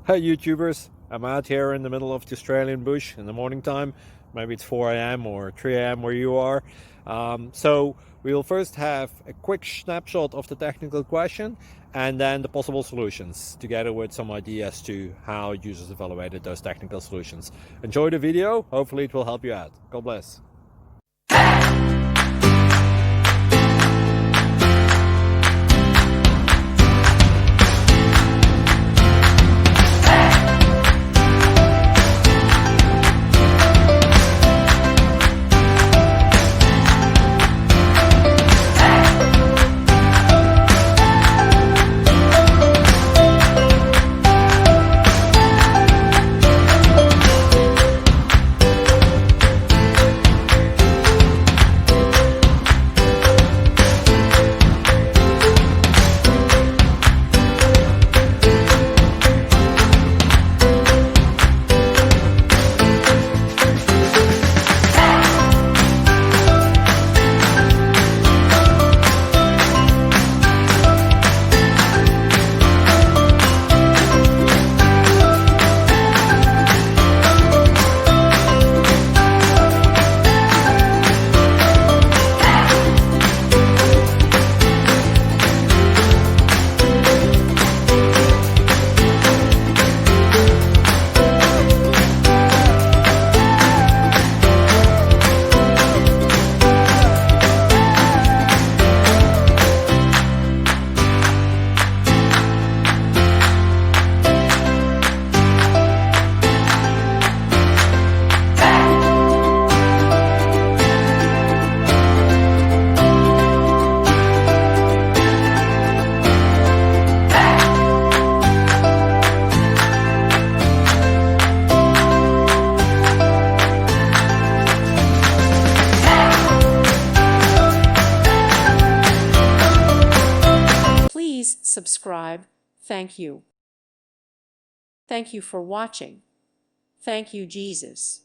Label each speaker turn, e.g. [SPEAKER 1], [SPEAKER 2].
[SPEAKER 1] Hey YouTubers, I'm out here in the middle of the Australian bush in the morning time. Maybe it's 4 a.m. or 3 a.m. where you are. So we'll first have a quick snapshot of the technical question and then the possible solutions, together with some ideas to how users evaluated those technical solutions. Enjoy the video, hopefully it will help you out. God bless.
[SPEAKER 2] Please subscribe. Thank you. Thank you for watching. Thank you, Jesus.